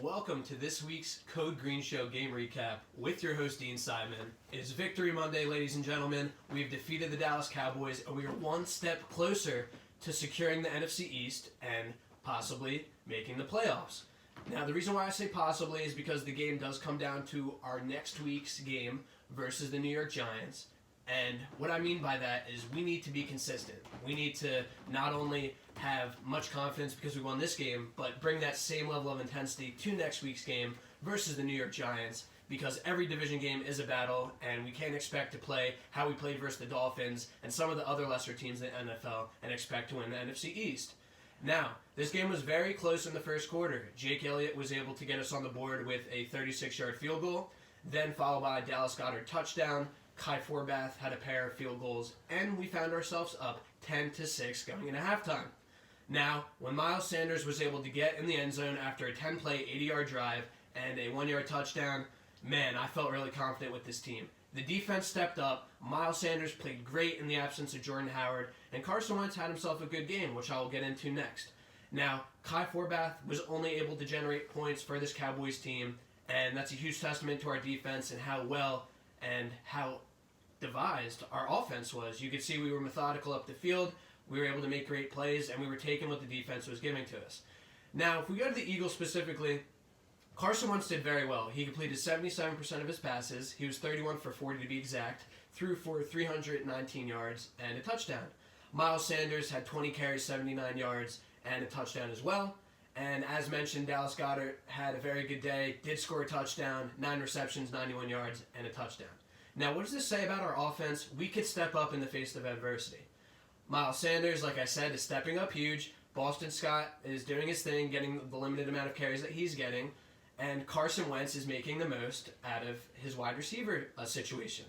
Welcome to this week's Code Green Show game recap with your host Dean Simon. It is Victory Monday, ladies and gentlemen. We've defeated the Dallas Cowboys and we are one step closer to securing the NFC East and possibly making the playoffs. Now, the reason why I say possibly is because the game does come down to our next week's game versus the New York Giants. And what I mean by that is we need to be consistent. We need to not only have much confidence because we won this game, but bring that same level of intensity to next week's game versus the New York Giants, because every division game is a battle, and we can't expect to play how we played versus the Dolphins and some of the other lesser teams in the NFL and expect to win the NFC East. Now, this game was very close in the first quarter. Jake Elliott was able to get us on the board with a 36-yard field goal, then followed by a Dallas Goedert touchdown. Kai Forbath had a pair of field goals, and we found ourselves up 10-6 going into halftime. Now, when Miles Sanders was able to get in the end zone after a 10-play, 80-yard drive and a 1-yard touchdown, man, I felt really confident with this team. The defense stepped up, Miles Sanders played great in the absence of Jordan Howard, and Carson Wentz had himself a good game, which I will get into next. Now, Kai Forbath was only able to generate points for this Cowboys team, and that's a huge testament to our defense and how well and how devised our offense was. You could see we were methodical up the field, we were able to make great plays, and we were taking what the defense was giving to us. Now, if we go to the Eagles specifically, Carson Wentz did very well. He completed 77% of his passes. He was 31 for 40 to be exact, threw for 319 yards and a touchdown. Miles Sanders had 20 carries, 79 yards, and a touchdown as well. And as mentioned, Dallas Goedert had a very good day, did score a touchdown, 9 receptions, 91 yards, and a touchdown. Now, what does this say about our offense? We could step up in the face of adversity. Miles Sanders, like I said, is stepping up huge. Boston Scott is doing his thing, getting the limited amount of carries that he's getting. And Carson Wentz is making the most out of his wide receiver situation.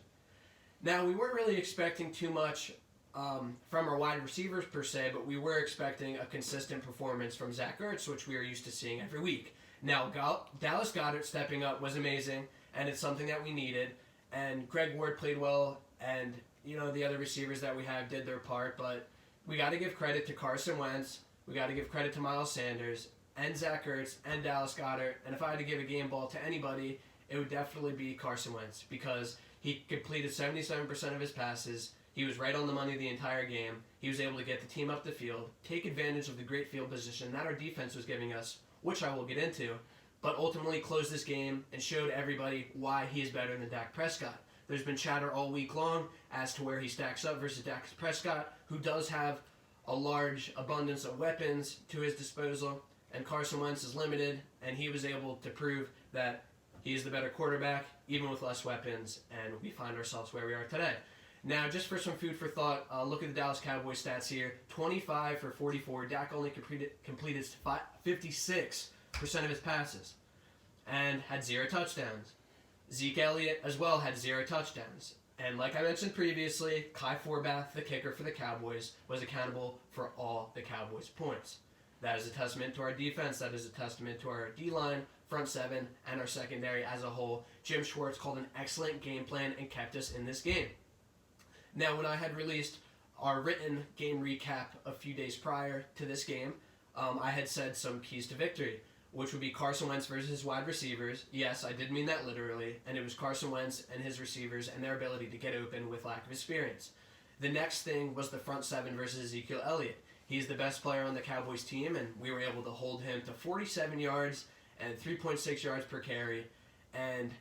Now, we weren't really expecting too much from our wide receivers per se, but we were expecting a consistent performance from Zach Ertz, which we are used to seeing every week. Now, Dallas Goedert stepping up was amazing, and it's something that we needed. And Greg Ward played well, and the other receivers that we have did their part, but we got to give credit to Carson Wentz, we got to give credit to Miles Sanders, and Zach Ertz, and Dallas Goedert, and if I had to give a game ball to anybody, it would definitely be Carson Wentz, because he completed 77% of his passes, he was right on the money the entire game, he was able to get the team up the field, take advantage of the great field position that our defense was giving us, which I will get into, but ultimately closed this game and showed everybody why he is better than Dak Prescott. There's been chatter all week long as to where he stacks up versus Dak Prescott, who does have a large abundance of weapons to his disposal, and Carson Wentz is limited, and he was able to prove that he is the better quarterback, even with less weapons, and we find ourselves where we are today. Now, just for some food for thought, look at the Dallas Cowboys stats here. 25 for 44. Dak only completed 56% of his passes and had 0 touchdowns. Zeke Elliott as well had 0 touchdowns. And like I mentioned previously, Kai Forbath, the kicker for the Cowboys, was accountable for all the Cowboys' points. That is a testament to our defense. That is a testament to our D-line, front seven, and our secondary as a whole. Jim Schwartz called an excellent game plan and kept us in this game. Now, when I had released our written game recap a few days prior to this game, I had said some keys to victory, which would be Carson Wentz versus his wide receivers. Yes, I did mean that literally, and it was Carson Wentz and his receivers and their ability to get open with lack of experience. The next thing was the front seven versus Ezekiel Elliott. He's the best player on the Cowboys team, and we were able to hold him to 47 yards and 3.6 yards per carry. And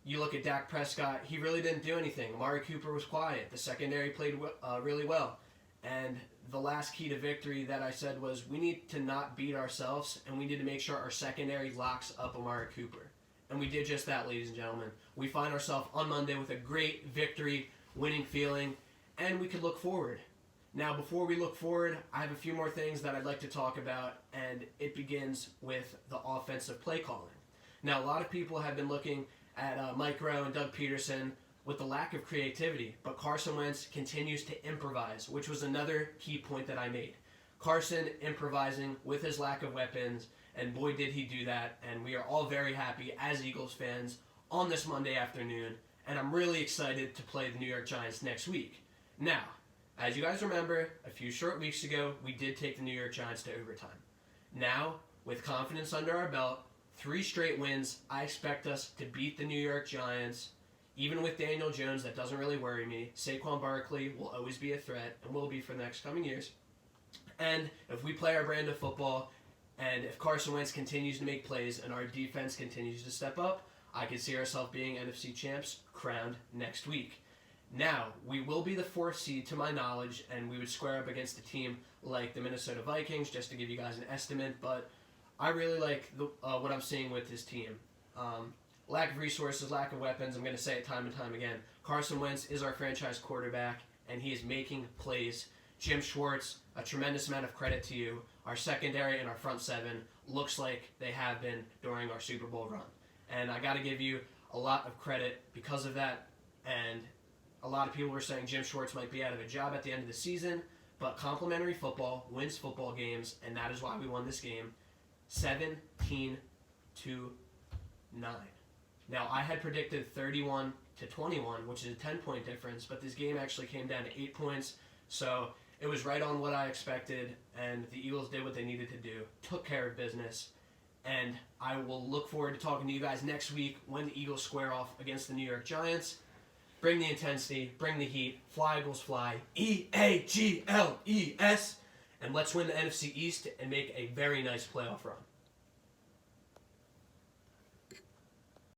you look at Dak Prescott, he really didn't do anything. Amari Cooper was quiet. The secondary played really well. And the last key to victory that I said was we need to not beat ourselves, and we need to make sure our secondary locks up Amari Cooper. And we did just that, ladies and gentlemen. We find ourselves on Monday with a great victory, winning feeling, and we can look forward. Now, before we look forward, I have a few more things that I'd like to talk about, and it begins with the offensive play calling. Now, a lot of people have been looking at Mike Rowe and Doug Peterson with the lack of creativity, but Carson Wentz continues to improvise, which was another key point that I made. Carson improvising with his lack of weapons, and boy did he do that, and we are all very happy as Eagles fans on this Monday afternoon, and I'm really excited to play the New York Giants next week. Now, as you guys remember, a few short weeks ago, we did take the New York Giants to overtime. Now, with confidence under our belt, 3 straight wins. I expect us to beat the New York Giants. Even with Daniel Jones, that doesn't really worry me. Saquon Barkley will always be a threat and will be for the next coming years. And if we play our brand of football, and if Carson Wentz continues to make plays and our defense continues to step up, I could see ourselves being NFC champs crowned next week. Now, we will be the 4th seed to my knowledge, and we would square up against a team like the Minnesota Vikings, just to give you guys an estimate, but I really like what I'm seeing with this team. Lack of resources, lack of weapons, I'm going to say it time and time again. Carson Wentz is our franchise quarterback, and he is making plays. Jim Schwartz, a tremendous amount of credit to you. Our secondary and our front 7 looks like they have been during our Super Bowl run. And I got to give you a lot of credit because of that, and a lot of people were saying Jim Schwartz might be out of a job at the end of the season, but complimentary football wins football games, and that is why we won this game 17-9. Now, I had predicted 31-21, which is a 10-point difference, but this game actually came down to 8 points, so it was right on what I expected, and the Eagles did what they needed to do, took care of business, and I will look forward to talking to you guys next week when the Eagles square off against the New York Giants. Bring the intensity, bring the heat, fly Eagles fly, EAGLES, and let's win the NFC East and make a very nice playoff run.